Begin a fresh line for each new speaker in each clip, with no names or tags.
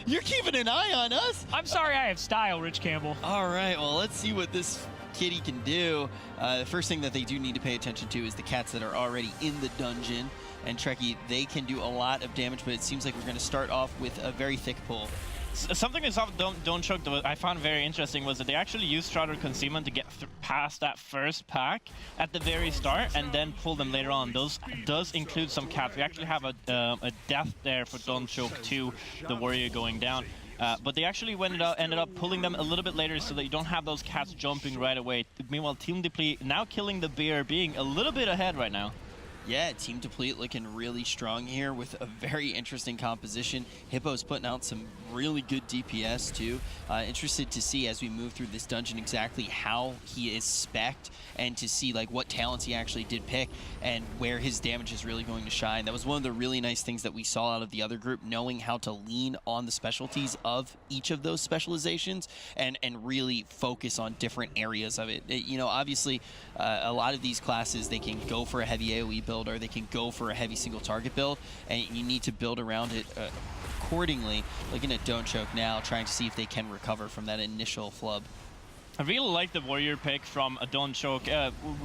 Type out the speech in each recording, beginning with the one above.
You're keeping an eye on us.
I'm sorry I have style, Rich Campbell.
All right, well, let's see what this kitty can do. The first thing that they do need to pay attention to is the cats that are already in the dungeon. And Trekkie, they can do a lot of damage, but it seems like we're going to start off with a very thick pull.
Something we saw with Don't Choke that I found very interesting was that they actually used Shrouded Concealment to get past that first pack at the very start and then pull them later on. Those does include some cats. We actually have a death there for Don't Choke 2, the warrior going down. But they actually ended up pulling them a little bit later so that you don't have those cats jumping right away. Meanwhile, Team Deplete now killing the bear, being a little bit ahead right now.
Yeah, Team Deplete looking really strong here with a very interesting composition. Hippo's putting out some really good DPS too. Interested to see as we move through this dungeon exactly how he is spec'd and to see like what talents he actually did pick and where his damage is really going to shine. That was one of the really nice things that we saw out of the other group, knowing how to lean on the specialties of each of those specializations and really focus on different areas of it. You know, obviously a lot of these classes, they can go for a heavy AoE build or they can go for a heavy single target build, and you need to build around it accordingly. Looking at Don't Choke now, trying to see if they can recover from that initial flub.
I really like the warrior pick from Don't Choke.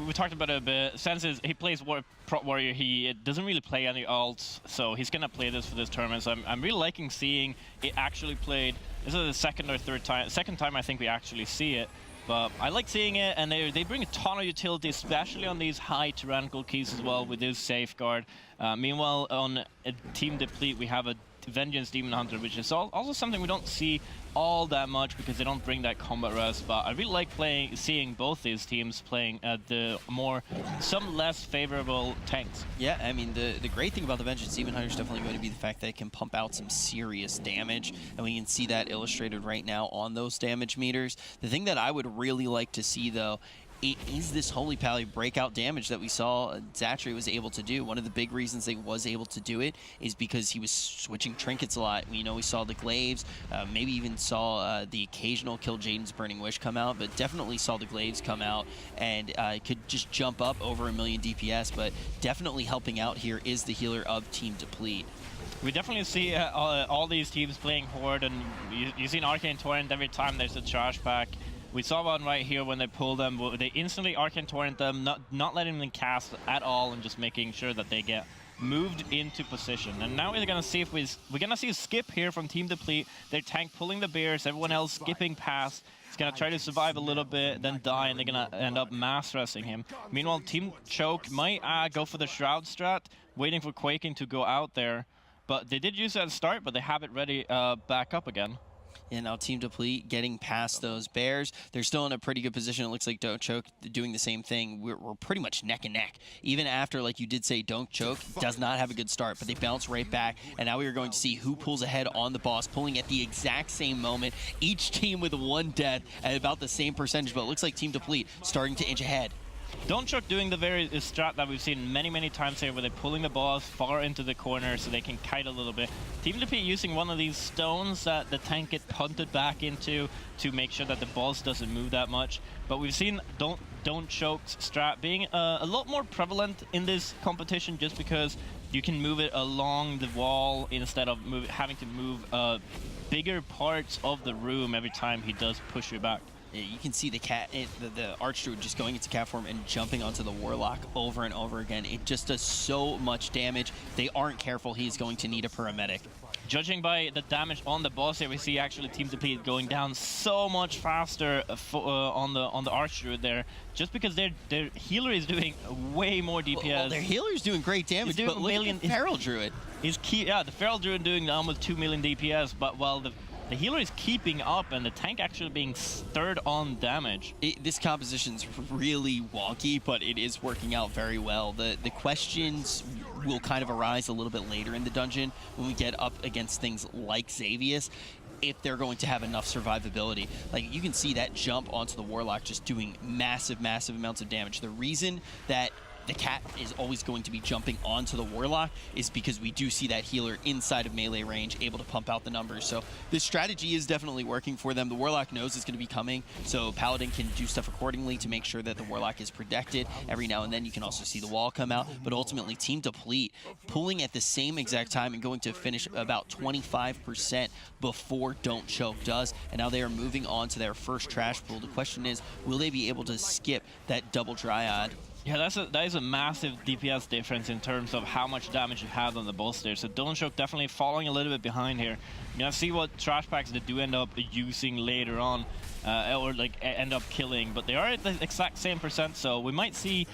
We talked about it a bit. Since he plays prot warrior, he doesn't really play any ults, so he's gonna play this for this tournament. So I'm really liking seeing it actually played. This is the second or third time. Second time I think we actually see it. But I like seeing it, and they bring a ton of utility, especially on these high tyrannical keys as well with this safeguard. Meanwhile, on Team Deplete, we have a Vengeance Demon Hunter, which is also something we don't see all that much because they don't bring that combat rest. But I really like seeing both these teams playing some less favorable tanks.
Yeah, I mean, the great thing about the Vengeance Demon Hunter is definitely going to be the fact that it can pump out some serious damage, and we can see that illustrated right now on those damage meters. The thing that I would really like to see, though, is this Holy Pally breakout damage that we saw Zachary was able to do. One of the big reasons they was able to do it is because he was switching trinkets a lot. You know, we saw the glaives, maybe even saw the occasional Kill Jaden's Burning Wish come out, but definitely saw the glaives come out and could just jump up over 1,000,000 DPS, but definitely helping out here is the healer of Team Deplete.
We definitely see all these teams playing Horde, and you see an Arcane Torrent every time there's a charge pack. We saw one right here when they pull them. They instantly Arcane Torrent them, not letting them cast at all, and just making sure that they get moved into position. And now we're gonna see if we're gonna see a skip here from Team Deplete. Their tank pulling the bears, everyone else skipping past. He's gonna try to survive a little bit, then die, and they're gonna end up mass resting him. Meanwhile, Team Choke might go for the Shroud strat, waiting for Quaking to go out there. But they did use it at the start, but they have it ready back up again.
And now Team Deplete getting past those bears. They're still in a pretty good position. It looks like Don't Choke doing the same thing. We're pretty much neck and neck. Even after, like you did say, Don't Choke does not have a good start, but they bounce right back. And now we are going to see who pulls ahead on the boss, pulling at the exact same moment. Each team with one death at about the same percentage, but it looks like Team Deplete starting to inch ahead.
Don't Choke doing the very strat that we've seen many times here, where they're pulling the boss far into the corner so they can kite a little bit. Team Deplete using one of these stones that the tank get punted back into to make sure that the boss doesn't move that much. But we've seen Don't Choke's strat being a lot more prevalent in this competition, just because you can move it along the wall instead of having to move bigger parts of the room every time he does push you back.
You can see the Archdruid just going into cat form and jumping onto the Warlock over and over again. It just does so much damage. If they aren't careful, he's going to need a paramedic.
Judging by the damage on the boss here, we see actually Team Deplete going down so much faster on the Archdruid there, just because their healer is doing way more DPS.
Well, their healer's doing great damage, but look at the Feral Druid.
The Feral Druid doing almost 2,000,000 DPS, but while the healer is keeping up and the tank actually being stirred on damage.
This composition's really wonky, but it is working out very well. The questions will kind of arise a little bit later in the dungeon when we get up against things like Xavius, if they're going to have enough survivability. Like, you can see that jump onto the Warlock just doing massive amounts of damage. The reason that the cat is always going to be jumping onto the Warlock is because we do see that healer inside of melee range able to pump out the numbers. So this strategy is definitely working for them. The Warlock knows it's going to be coming, so Paladin can do stuff accordingly to make sure that the Warlock is protected. Every now and then you can also see the wall come out, but ultimately Team Deplete pulling at the same exact time and going to finish about 25% before Don't Choke does, and now they are moving on to their first trash pool. The question is, will they be able to skip that double Dryad?
Yeah, that is a massive DPS difference in terms of how much damage you have on the boss there. So Don't Choke definitely falling a little bit behind here. You're gonna see what trash packs they do end up using later on, or like end up killing, but they are at the exact same percent, so we might see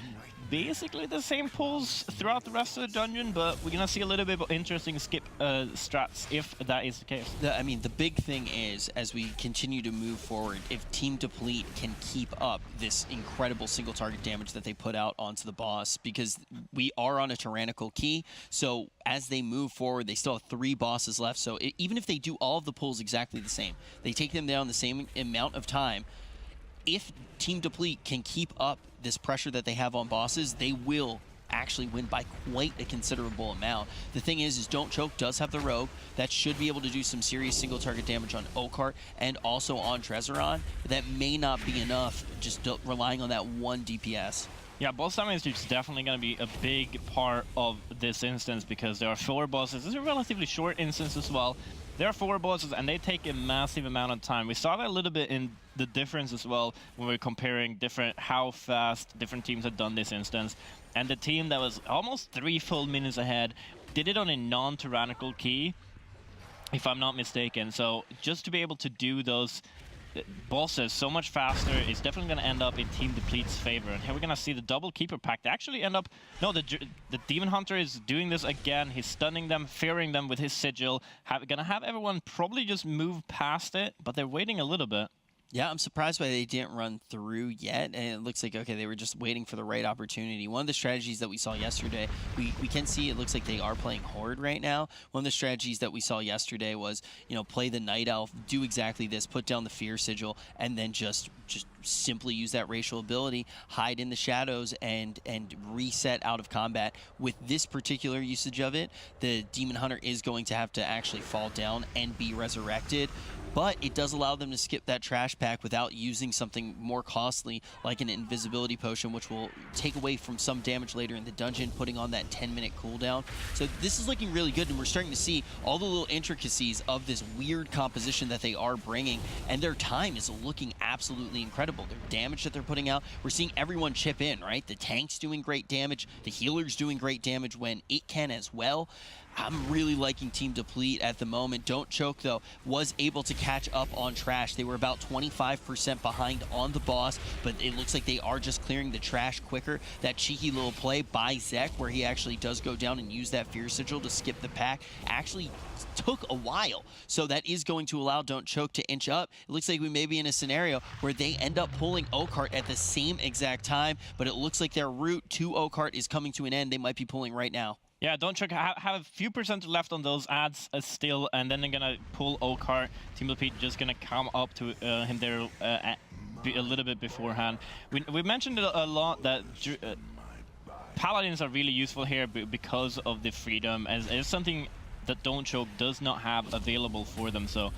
basically the same pulls throughout the rest of the dungeon, but we're gonna see a little bit of interesting skip strats if that is the case.
I mean, the big thing is, as we continue to move forward, if Team Deplete can keep up this incredible single target damage that they put out onto the boss, because we are on a tyrannical key, so as they move forward, they still have 3 bosses left, so even if they do all of the pulls exactly the same, they take them down the same amount of time, if Team Deplete can keep up this pressure that they have on bosses, they will actually win by quite a considerable amount. The thing is Don't Choke does have the Rogue that should be able to do some serious single target damage on Darkheart and also on Trezoran. That may not be enough, just relying on that 1 DPS.
Yeah, boss damage is definitely going to be a big part of this instance because there are 4 bosses. This is a relatively short instance as well. There are 4 bosses and they take a massive amount of time. We saw that a little bit in the difference as well when we were comparing how fast different teams had done this instance. And the team that was almost 3 full minutes ahead did it on a non-tyrannical key, if I'm not mistaken. So just to be able to do those bosses so much faster is definitely going to end up in Team Deplete's favor. And here we're going to see the double Keeper pack. They actually end up... No, the Demon Hunter is doing this again. He's stunning them, fearing them with his Sigil. Going to have everyone probably just move past it, but they're waiting a little bit.
Yeah, I'm surprised why they didn't run through yet, and it looks like, okay, they were just waiting for the right opportunity. One of the strategies that we saw yesterday, we can see it looks like they are playing Horde right now. One of the strategies that we saw yesterday was, you know, play the Night Elf, do exactly this, put down the Fear Sigil, and then just simply use that racial ability, hide in the shadows, and reset out of combat. With this particular usage of it, the Demon Hunter is going to have to actually fall down and be resurrected. But it does allow them to skip that trash pack without using something more costly like an invisibility potion, which will take away from some damage later in the dungeon, putting on that 10-minute cooldown. So this is looking really good, and we're starting to see all the little intricacies of this weird composition that they are bringing, and their time is looking absolutely incredible. Their damage that they're putting out, we're seeing everyone chip in, right? The tank's doing great damage, the healer's doing great damage when it can as well. I'm really liking Team Deplete at the moment. Don't Choke, though, was able to catch up on trash. They were about 25% behind on the boss, but it looks like they are just clearing the trash quicker. That cheeky little play by Zek, where he actually does go down and use that Fear Sigil to skip the pack, actually took a while. So that is going to allow Don't Choke to inch up. It looks like we may be in a scenario where they end up pulling Darkheart at the same exact time, but it looks like their route to Darkheart is coming to an end. They might be pulling right now.
Yeah, Don't Choke have a few percent left on those ads still, and then they're gonna pull Darkheart. Team Deplete just gonna come up to him there a little bit beforehand. We mentioned it a lot that Paladins are really useful here because of the freedom, as it's something that Don't Choke does not have available for them. So.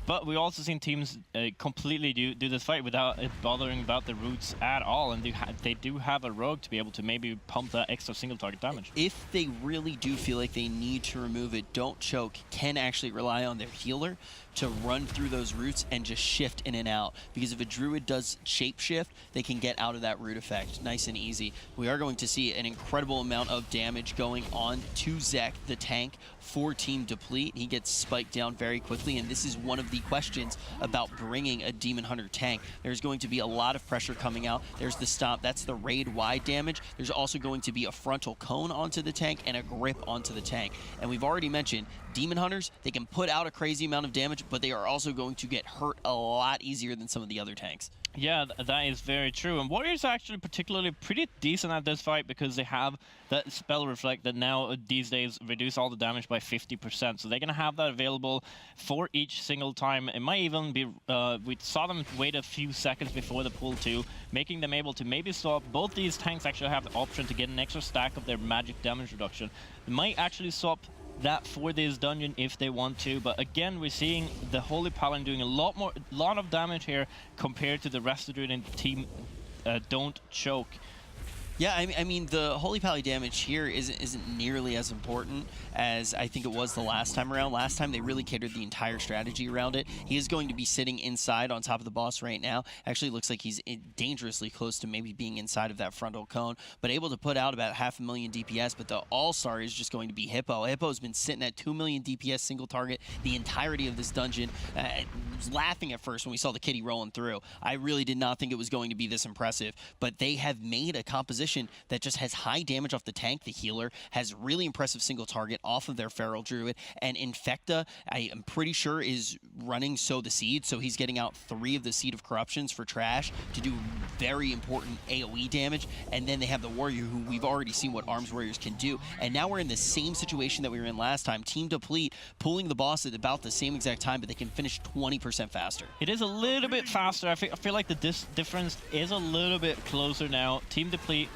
But we've also seen teams completely do this fight without it bothering about the roots at all, and they do have a rogue to be able to maybe pump that extra single target damage.
If they really do feel like they need to remove it, Don't Choke can actually rely on their healer to run through those roots and just shift in and out. Because if a druid does shapeshift, they can get out of that root effect nice and easy. We are going to see an incredible amount of damage going on to Zek, the tank, for Team Deplete. He gets spiked down very quickly, and this is one of the questions about bringing a Demon Hunter tank. There's going to be a lot of pressure coming out. There's the stomp, that's the raid wide damage. There's also going to be a frontal cone onto the tank and a grip onto the tank. And we've already mentioned Demon Hunters, they can put out a crazy amount of damage, but they are also going to get hurt a lot easier than some of the other tanks.
Yeah, that is very true. And Warriors are actually particularly pretty decent at this fight because they have that spell reflect that now these days reduce all the damage by 50%. So they're going to have that available for each single time. It might even be, we saw them wait a few seconds before the pull too, making them able to maybe swap. Both these tanks actually have the option to get an extra stack of their magic damage reduction. They might actually swap that for this dungeon if they want to, but again we're seeing the Holy Paladin doing a lot of damage here compared to the rest of the team. Don't choke.
Yeah, I mean the Holy Pally damage here isn't nearly as important as I think it was the last time around. Last time they really catered the entire strategy around it. He is going to be sitting inside on top of the boss right now. Actually looks like he's dangerously close to maybe being inside of that frontal cone, but able to put out about 500,000 DPS, but the all-star is just going to be Hippo. Hippo's been sitting at 2 million DPS single target the entirety of this dungeon. Was laughing at first when we saw the kitty rolling through. I really did not think it was going to be this impressive, but they have made a composition that just has high damage off the tank. The healer has really impressive single target off of their Feral Druid, and Infecta, I am pretty sure, is running Sow the Seed, so he's getting out 3 of the Seed of Corruptions for trash to do very important AoE damage, and then they have the Warrior, who we've already seen what Arms Warriors can do, and now we're in the same situation that we were in last time. Team Deplete pulling the boss at about the same exact time, but they can finish 20% faster.
It is a little bit faster. I feel like the difference is a little bit closer now. Team Deplete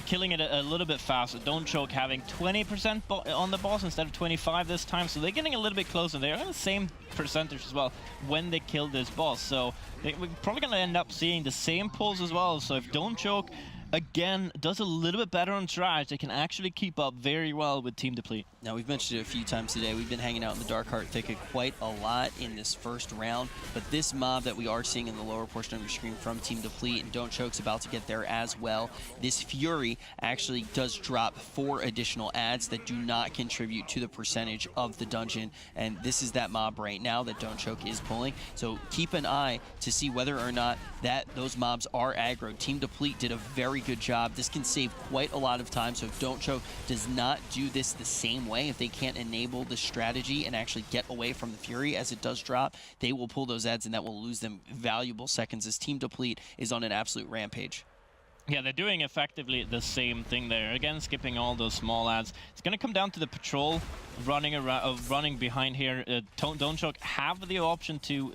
killing it a little bit faster. Don't Choke having 20% on the boss instead of 25 this time, so they're getting a little bit closer. They're on the same percentage as well when they kill this boss, so we're probably going to end up seeing the same pulls as well. So if Don't Choke again does a little bit better on trash, they can actually keep up very well with Team Deplete.
Now, we've mentioned it a few times today. We've been hanging out in the Darkheart Thicket quite a lot in this first round, but this mob that we are seeing in the lower portion of your screen from Team Deplete, and Don't Choke's about to get there as well, this Fury actually does drop 4 additional adds that do not contribute to the percentage of the dungeon, and this is that mob right now that Don't Choke is pulling, so keep an eye to see whether or not those mobs are aggroed. Team Deplete did a very good job. This can save quite a lot of time, so if Don't Choke does not do this the same way, if they can't enable the strategy and actually get away from the Fury as it does drop, they will pull those ads, and that will lose them valuable seconds as Team Deplete is on an absolute rampage.
Yeah, they're doing effectively the same thing there. Again, skipping all those small ads. It's going to come down to the patrol running around, running behind here. Don't Choke have the option to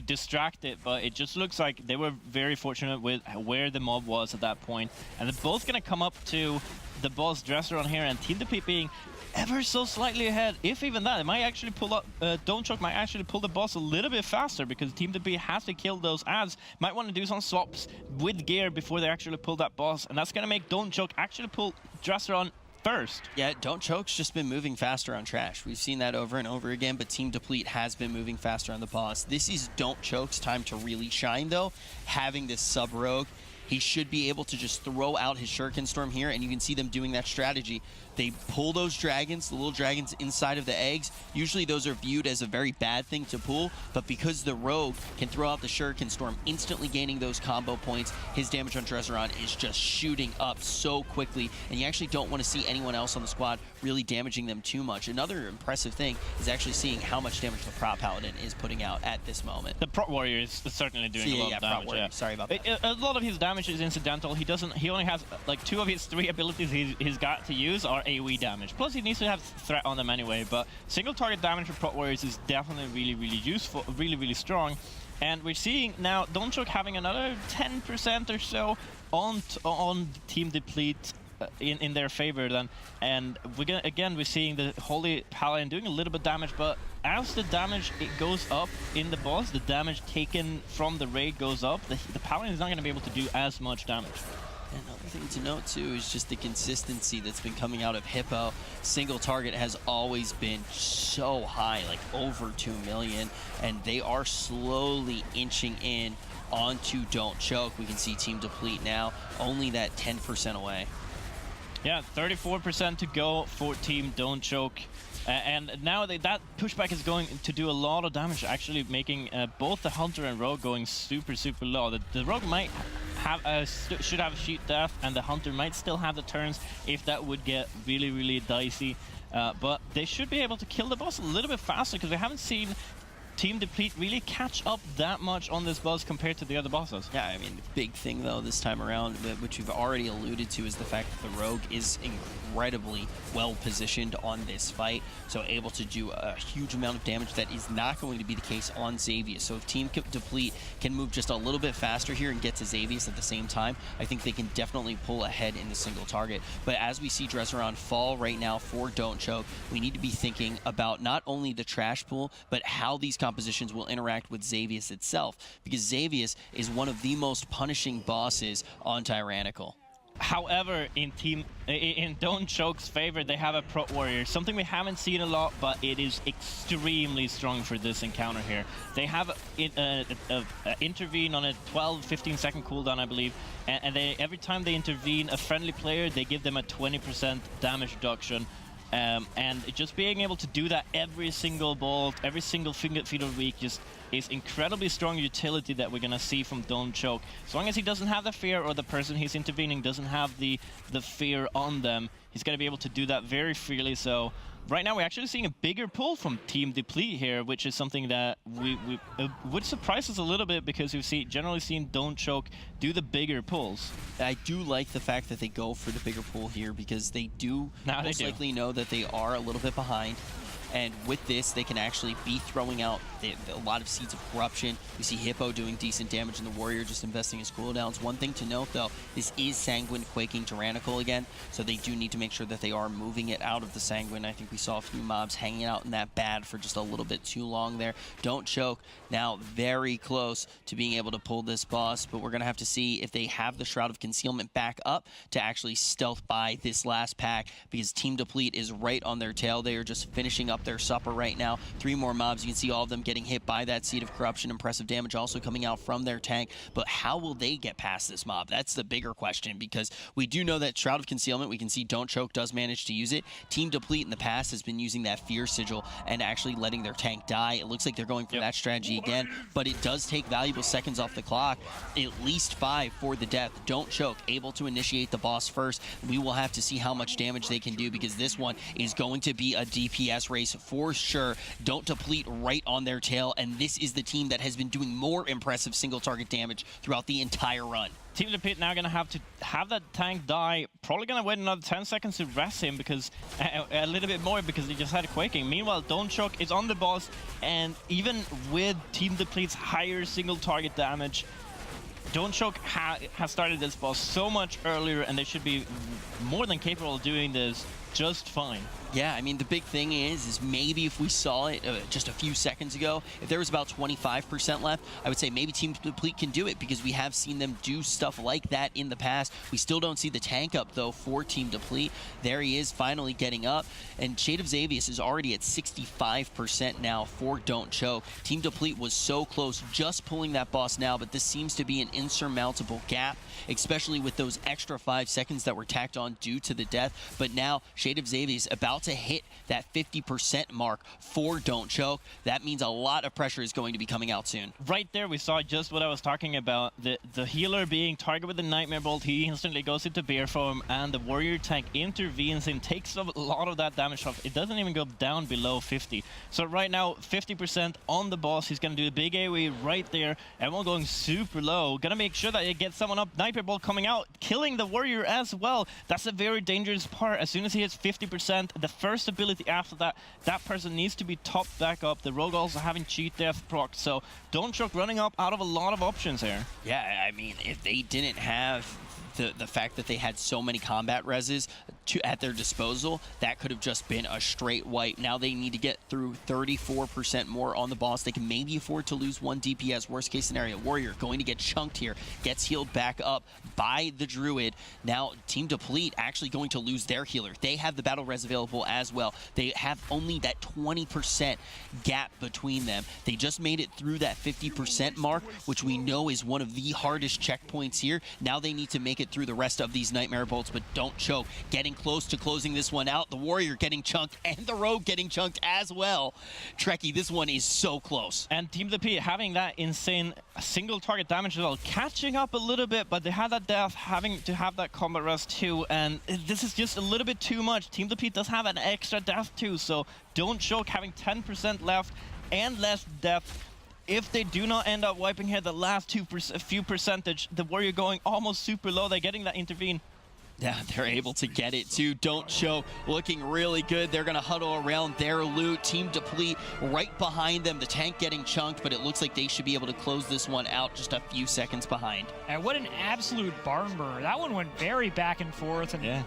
distract it, but it just looks like they were very fortunate with where the mob was at that point. And they're both going to come up to the boss dresser on here, and Team Deplete being ever so slightly ahead. If even that, it might actually pull up, Don't Choke might actually pull the boss a little bit faster because Team Deplete has to kill those ads. Might want to do some swaps with gear before they actually pull that boss, and that's going to make Don't Choke actually pull Dresser on first.
Yeah, Don't Choke's just been moving faster on trash. We've seen that over and over again, but Team Deplete has been moving faster on the boss. This is Don't Choke's time to really shine, though. Having this sub-rogue, he should be able to just throw out his Shuriken Storm here, and you can see them doing that strategy. They pull those dragons, the little dragons inside of the eggs. Usually those are viewed as a very bad thing to pull, but because the rogue can throw out the Shuriken Storm, instantly gaining those combo points, his damage on Dresseron is just shooting up so quickly, and you actually don't want to see anyone else on the squad really damaging them too much. Another impressive thing is actually seeing how much damage the Prop Paladin is putting out at this moment.
The Prop Warrior is certainly doing a lot of damage.
Prop Sorry about that.
A lot of his damage is incidental. He only has like 2 of his 3 abilities he's got to use are AoE damage. Plus, he needs to have threat on them anyway, but single target damage for Prot Warriors is definitely really useful, really strong. And we're seeing now Don't Choke having another 10% or so on Team Deplete in their favor then. And we're seeing the Holy Paladin doing a little bit of damage, but as the damage goes up in the boss, the damage taken from the raid goes up, the Paladin is not going to be able to do as much damage.
Another thing to note too is just the consistency that's been coming out of Hippo. Single target has always been so high, like over 2 million, and they are slowly inching in onto Don't Choke. We can see Team Deplete now only that 10% away.
Yeah, 34% to go for Team Don't Choke. And now that pushback is going to do a lot of damage, actually making both the Hunter and Rogue going super low. The Rogue might have should have a Sheet Death, and the Hunter might still have the turns if that would get really dicey. But they should be able to kill the boss a little bit faster because we haven't seen Team Deplete really catch up that much on this boss compared to the other bosses?
Yeah, I mean, the big thing, though, this time around, which we've already alluded to, is the fact that the Rogue is incredibly well-positioned on this fight, so able to do a huge amount of damage that is not going to be the case on Xavius. So if Team Deplete can move just a little bit faster here and get to Xavius at the same time, I think they can definitely pull ahead in the single target. But as we see Dresseron fall right now for Don't Choke, we need to be thinking about not only the trash pool, but how these compositions will interact with Xavius itself, because Xavius is one of the most punishing bosses on Tyrannical.
However, in Don't Choke's favor, they have a Prot Warrior, something we haven't seen a lot, but it is extremely strong for this encounter here. They have intervene on a 12-15 second cooldown, I believe, and every time they intervene a friendly player, they give them a 20% damage reduction. And just being able to do that every single bolt, every single feed of the week, just is incredibly strong utility that we're going to see from Don't Choke. As long as he doesn't have the fear, or the person he's intervening doesn't have the fear on them, he's going to be able to do that very freely. So right now we're actually seeing a bigger pull from Team Deplete here, which is something that would surprise us a little bit, because we've generally seen Don't Choke do the bigger pulls.
I do like the fact that they go for the bigger pull here, because they do most likely know that they are a little bit behind. And with this, they can actually be throwing out a lot of Seeds of Corruption. We see Hippo doing decent damage, and the Warrior just investing his cooldowns. One thing to note, though, this is Sanguine Quaking Tyrannical again, so they do need to make sure that they are moving it out of the Sanguine. I think we saw a few mobs hanging out in that bad for just a little bit too long there. Don't Choke now very close to being able to pull this boss, but we're going to have to see if they have the Shroud of Concealment back up to actually stealth by this last pack, because Team Deplete is right on their tail. They are just finishing up their supper right now. 3 more mobs. You can see all of them getting hit by that Seed of Corruption. Impressive damage also coming out from their tank. But how will they get past this mob? That's the bigger question, because we do know that Shroud of Concealment, we can see Don't Choke does manage to use it. Team Deplete in the past has been using that Fear Sigil and actually letting their tank die. It looks like they're going for that strategy again, but it does take valuable seconds off the clock. At least 5 for the death. Don't Choke able to initiate the boss first. We will have to see how much damage they can do, because this one is going to be a DPS race for sure. Don't Deplete right on their tail, and this is the team that has been doing more impressive single target damage throughout the entire run.
Team Deplete now going to have that tank die. Probably going to wait another 10 seconds to rest him, because a little bit more, because he just had a Quaking. Meanwhile, Don't Choke is on the boss, and even with Team Deplete's higher single target damage, Don't Choke has started this boss so much earlier, and they should be more than capable of doing this just fine.
Yeah, I mean, the big thing is maybe if we saw it just a few seconds ago, if there was about 25% left, I would say maybe Team Deplete can do it, because we have seen them do stuff like that in the past. We still don't see the tank up, though, for Team Deplete. There he is, finally getting up, and Shade of Xavius is already at 65% now for Don't Choke. Team Deplete was so close, just pulling that boss now, but this seems to be an insurmountable gap, especially with those extra 5 seconds that were tacked on due to the death. But now, Shade of Xavius about to hit that 50% mark for Don't Choke. That means a lot of pressure is going to be coming out soon.
Right there, we saw just what I was talking about. The healer being targeted with the Nightmare Bolt, he instantly goes into bear form, and the Warrior tank intervenes and takes a lot of that damage off. It doesn't even go down below 50. So right now, 50% on the boss. He's going to do the big AoE right there. Everyone going super low. Going to make sure that it gets someone up. Nightmare Bolt coming out, killing the Warrior as well. That's a very dangerous part. As soon as he hits 50%, the first ability after that, that person needs to be topped back up. The Rogue also having cheat death proc, so Don't Choke running up out of a lot of options here.
Yeah, I mean, if they didn't have the fact that they had so many combat reses at their disposal, that could have just been a straight wipe. Now they need to get through 34% more on the boss. They can maybe afford to lose 1 DPS. Worst case scenario, Warrior going to get chunked here, gets healed back up by the Druid. Now Team Deplete actually going to lose their healer. They have the battle res available as well. They have only that 20% gap between them. They just made it through that 50% mark, which we know is one of the hardest checkpoints here. Now they need to make it through the rest of these Nightmare Bolts, but Don't Choke getting close to closing this one out. The Warrior getting chunked, and the Rogue getting chunked as well. Trekkie, this one is so close.
And Team Deplete having that insane single target damage as well, catching up a little bit, but they had that death, having to have that combat rest too, and this is just a little bit too much. Team Deplete does have an extra death too, so Don't Choke having 10% left, and less depth. If they do not end up wiping here the last few percentage, the Warrior going almost super low, they're getting that intervene.
Yeah, they're able to get it too. Don't Show looking really good. They're going to huddle around their loot. Team Deplete right behind them. The tank getting chunked, but it looks like they should be able to close this one out just a few seconds behind.
And what an absolute barn burner. That one went very back and forth. And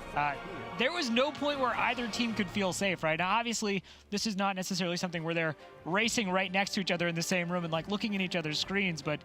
there was no point where either team could feel safe, right? Now, obviously, this is not necessarily something where they're racing right next to each other in the same room and like looking at each other's screens, but